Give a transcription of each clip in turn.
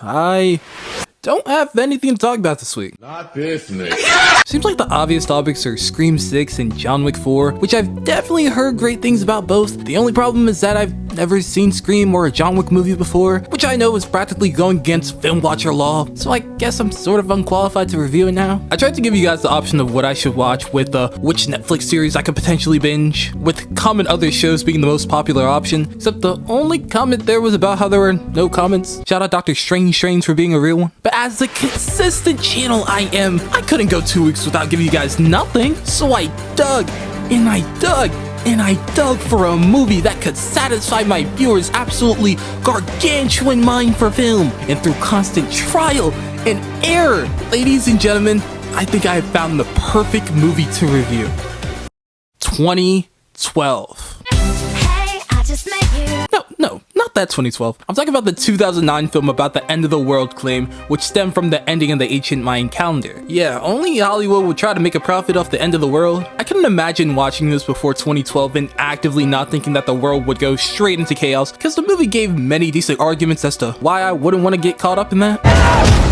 I don't have anything to talk about this week. Not this nigga. Seems like the obvious topics are Scream 6 and John Wick 4, which I've definitely heard great things about both. The only problem is that I've never seen Scream or a John Wick movie before, which I know is practically going against film watcher law, so I guess I'm sort of unqualified to review it now. I tried to give you guys the option of what I should watch with which Netflix series I could potentially binge, with common other shows being the most popular option, except the only comment there was about how there were no comments. Shout out Dr. Strange for being a real one. But as the consistent channel I am, I couldn't go 2 weeks without giving you guys nothing, so I dug for a movie that could satisfy my viewers' absolutely gargantuan mind for film. And through constant trial and error, ladies and gentlemen, I think I have found the perfect movie to review. 2012. No, not that 2012. I'm talking about the 2009 film about the end of the world claim, which stemmed from the ending of the ancient Mayan calendar. Yeah, only Hollywood would try to make a profit off the end of the world. I couldn't imagine watching this before 2012 and actively not thinking that the world would go straight into chaos, because the movie gave many decent arguments as to why I wouldn't want to get caught up in that.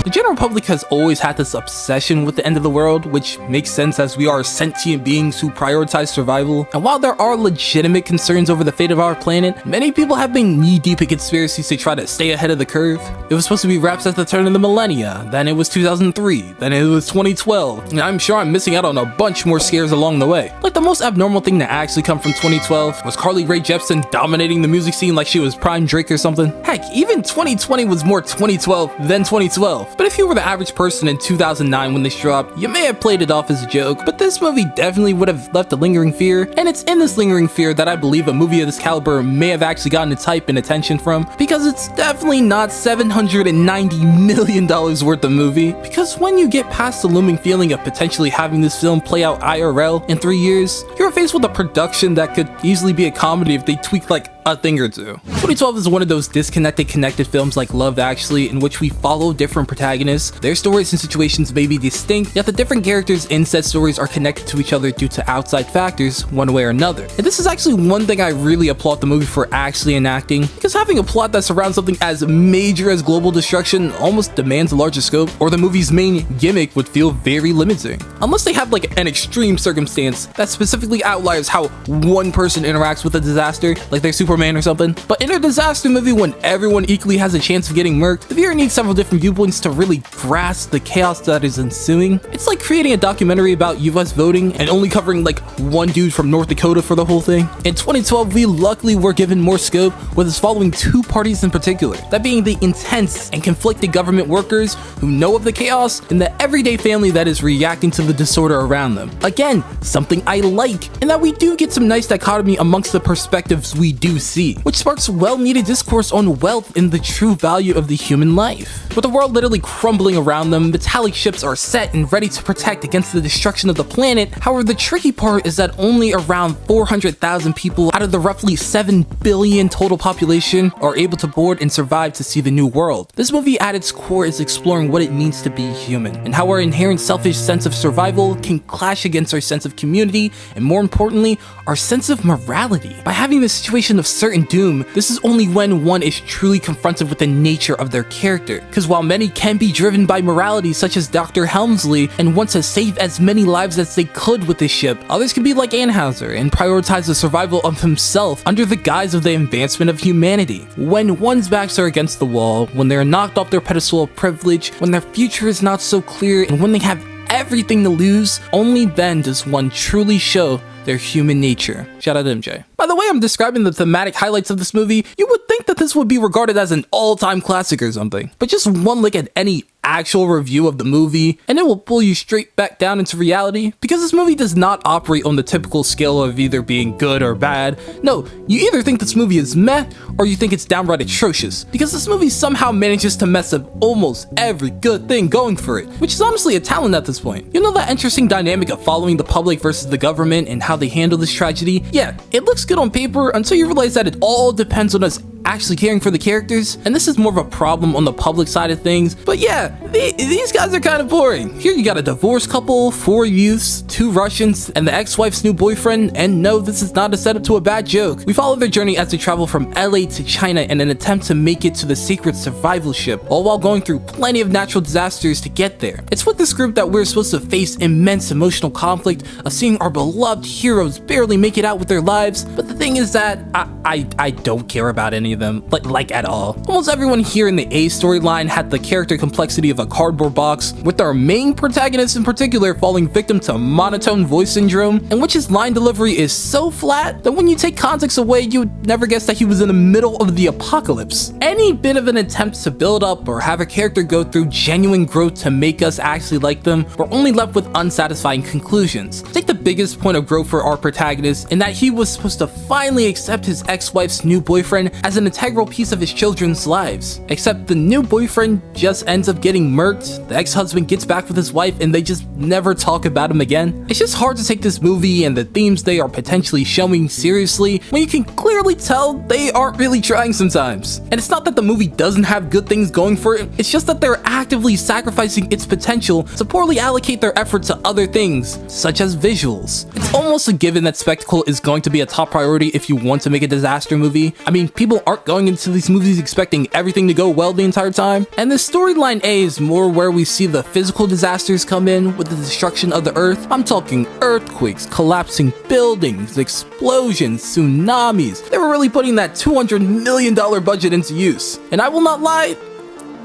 The general public has always had this obsession with the end of the world, which makes sense as we are sentient beings who prioritize survival. And while there are legitimate concerns over the fate of our planet, many people have been knee-deep in conspiracies to try to stay ahead of the curve. It was supposed to be wraps at the turn of the millennia, then it was 2003, then it was 2012, and I'm sure I'm missing out on a bunch more scares along the way. Like the most abnormal thing to actually come from 2012 was Carly Rae Jepsen dominating the music scene like she was Prime Drake or something. Heck, even 2020 was more 2012 than 2012. But if you were the average person in 2009 when this dropped, you may have played it off as a joke, but this movie definitely would have left a lingering fear, and it's in this lingering fear that I believe a movie of this caliber may have actually gotten its hype and attention from, because it's definitely not $790 million worth of movie. Because when you get past the looming feeling of potentially having this film play out IRL in 3 years, you're faced with a production that could easily be a comedy if they tweaked like a thing or two. 2012 is one of those disconnected, connected films like Love Actually, in which we follow different protagonists. Their stories and situations may be distinct, yet the different characters in said stories are connected to each other due to outside factors, one way or another. And this is actually one thing I really applaud the movie for actually enacting, because having a plot that surrounds something as major as global destruction almost demands a larger scope, or the movie's main gimmick would feel very limiting. Unless they have like an extreme circumstance that specifically outlines how one person interacts with a disaster, like they're Superman or something. But in a disaster movie, when everyone equally has a chance of getting murked, the viewer needs several different viewpoints to really grasp the chaos that is ensuing. It's like creating a documentary about US voting and only covering like one dude from North Dakota for the whole thing. In 2012, we luckily were given more scope, with us following two parties in particular, that being the intense and conflicted government workers who know of the chaos, and the everyday family that is reacting to the disorder around them. Again, something I like, and that we do get some nice dichotomy amongst the perspectives we do see, which sparks well-needed discourse on wealth and the true value of the human life. With the world literally crumbling around them, metallic ships are set and ready to protect against the destruction of the planet. However, the tricky part is that only around 400,000 people out of the roughly 7 billion total population are able to board and survive to see the new world. This movie at its core is exploring what it means to be human, and how our inherent selfish sense of survival can clash against our sense of community, and more importantly, our sense of morality. By having this situation of certain doom, this is only when one is truly confronted with the nature of their character. Because while many can be driven by morality, such as Dr. Helmsley, and want to save as many lives as they could with this ship, others can be like Anheuser and prioritize the survival of himself under the guise of the advancement of humanity. When one's backs are against the wall, when they're knocked off their pedestal of privilege, when their future is not so clear, and when they have everything to lose, only then does one truly show their human nature. Shout out to MJ. By the way I'm describing the thematic highlights of this movie, you would think that this would be regarded as an all-time classic or something. But just one look at any actual review of the movie, and it will pull you straight back down into reality, because this movie does not operate on the typical scale of either being good or bad. No, you either think this movie is meh, or you think it's downright atrocious, because this movie somehow manages to mess up almost every good thing going for it, which is honestly a talent at this point. You know that interesting dynamic of following the public versus the government and how they handle this tragedy? Yeah, it looks good on paper until you realize that it all depends on us actually caring for the characters, and this is more of a problem on the public side of things. But yeah, these guys are kind of boring. Here you got a divorced couple, 4 youths, 2 Russians, and the ex-wife's new boyfriend, and no, this is not a setup to a bad joke. We follow their journey as they travel from LA to China in an attempt to make it to the secret survival ship, all while going through plenty of natural disasters to get there. It's with this group that we're supposed to face immense emotional conflict of seeing our beloved heroes barely make it out with their lives, but the thing is that I don't care about any of them, like at all. Almost everyone here in the A storyline had the character complexity of a cardboard box, with our main protagonist in particular falling victim to monotone voice syndrome, in which his line delivery is so flat that when you take context away, you would never guess that he was in the middle of the apocalypse. Any bit of an attempt to build up or have a character go through genuine growth to make us actually like them, we're only left with unsatisfying conclusions. Take the biggest point of growth for our protagonist in that he was supposed to finally accept his ex-wife's new boyfriend as an integral piece of his children's lives. Except the new boyfriend just ends up getting murked, the ex-husband gets back with his wife, and they just never talk about him again. It's just hard to take this movie and the themes they are potentially showing seriously when you can clearly tell they aren't really trying sometimes. And it's not that the movie doesn't have good things going for it, it's just that they're actively sacrificing its potential to poorly allocate their effort to other things, such as visuals. It's almost a given that spectacle is going to be a top priority if you want to make a disaster movie. I mean, people aren't going into these movies expecting everything to go well the entire time, and the storyline A is more where we see the physical disasters come in with the destruction of the earth. I'm talking earthquakes, collapsing buildings, explosions, tsunamis. They were really putting that $200 million budget into use. And I will not lie,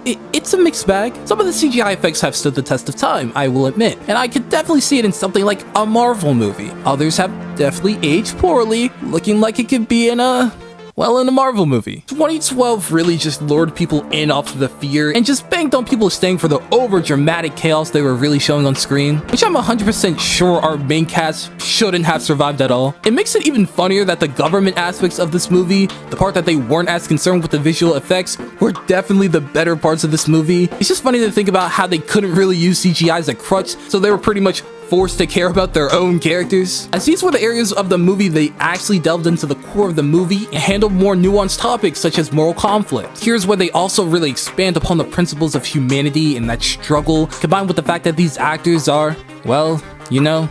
it's a mixed bag. Some of the CGI effects have stood the test of time, I will admit, and I could definitely see it in something like a Marvel movie. Others have definitely aged poorly, looking like it could be in a Marvel movie. 2012 really just lured people in off of the fear and just banked on people staying for the over-dramatic chaos they were really showing on screen, which I'm 100% sure our main cast shouldn't have survived at all. It makes it even funnier that the government aspects of this movie, the part that they weren't as concerned with the visual effects, were definitely the better parts of this movie. It's just funny to think about how they couldn't really use CGI as a crutch, so they were pretty much forced to care about their own characters, as these were the areas of the movie they actually delved into the core of the movie and handled more nuanced topics such as moral conflict. Here's where they also really expand upon the principles of humanity and that struggle, combined with the fact that these actors are, well, you know,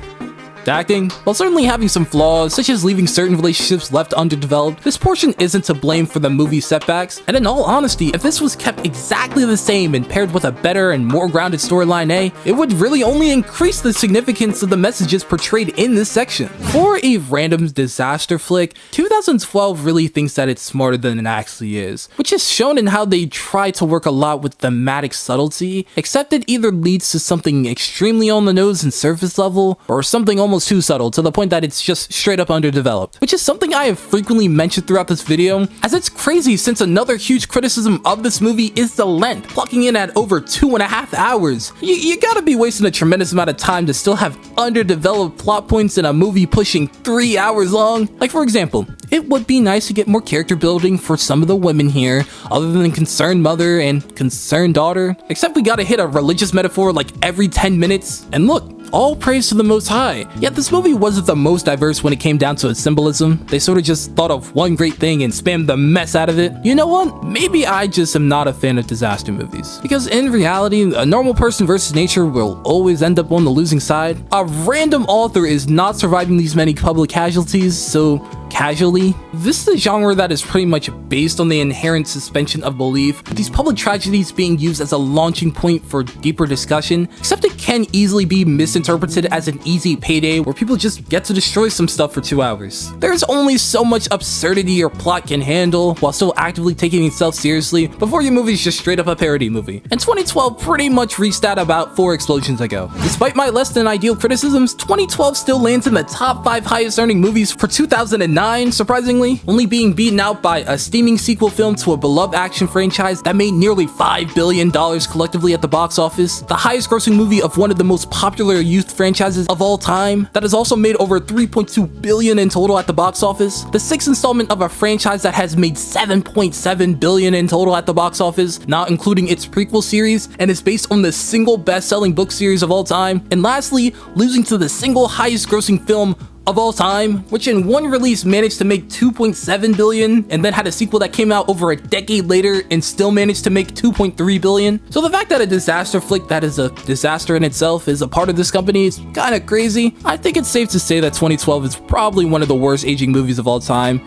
acting. While certainly having some flaws, such as leaving certain relationships left underdeveloped, this portion isn't to blame for the movie's setbacks, and in all honesty, if this was kept exactly the same and paired with a better and more grounded storyline A, it would really only increase the significance of the messages portrayed in this section. For a random disaster flick, 2012 really thinks that it's smarter than it actually is, which is shown in how they try to work a lot with thematic subtlety, except it either leads to something extremely on the nose and surface level, or something almost too subtle to the point that it's just straight up underdeveloped, which is something I have frequently mentioned throughout this video, as it's crazy since another huge criticism of this movie is the length, clocking in at over 2.5 hours. You gotta be wasting a tremendous amount of time to still have underdeveloped plot points in a movie pushing 3 hours long. Like, for example, it would be nice to get more character building for some of the women here, other than concerned mother and concerned daughter, except we gotta hit a religious metaphor like every 10 minutes, and look, all praise to the Most High. Yet this movie wasn't the most diverse when it came down to its symbolism. They sort of just thought of one great thing and spammed the mess out of it. You know what? Maybe I just am not a fan of disaster movies. Because in reality, a normal person versus nature will always end up on the losing side. A random author is not surviving these many public casualties, so casually. This is a genre that is pretty much based on the inherent suspension of belief, with these public tragedies being used as a launching point for deeper discussion, except it can easily be misinterpreted as an easy payday where people just get to destroy some stuff for 2 hours. There's only so much absurdity your plot can handle while still actively taking itself seriously before your movie's just straight up a parody movie. And 2012 pretty much reached that about 4 explosions ago. Despite my less than ideal criticisms, 2012 still lands in the top 5 highest earning movies for 2009, surprisingly, only being beaten out by a steaming sequel film to a beloved action franchise that made nearly $5 billion collectively at the box office, the highest grossing movie of one of the most popular youth franchises of all time, that has also made over $3.2 billion in total at the box office, the 6th installment of a franchise that has made $7.7 billion in total at the box office, not including its prequel series, and is based on the single best-selling book series of all time, and lastly, losing to the single highest grossing film of all time, which in one release managed to make 2.7 billion and then had a sequel that came out over a decade later and still managed to make 2.3 billion. So the fact that a disaster flick that is a disaster in itself is a part of this company is kind of crazy. I think it's safe to say that 2012 is probably one of the worst aging movies of all time,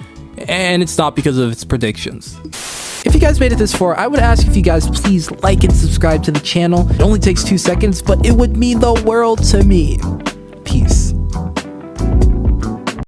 and it's not because of its predictions. If you guys made it this far, I would ask if you guys please like and subscribe to the channel. It only takes 2 seconds, but it would mean the world to me.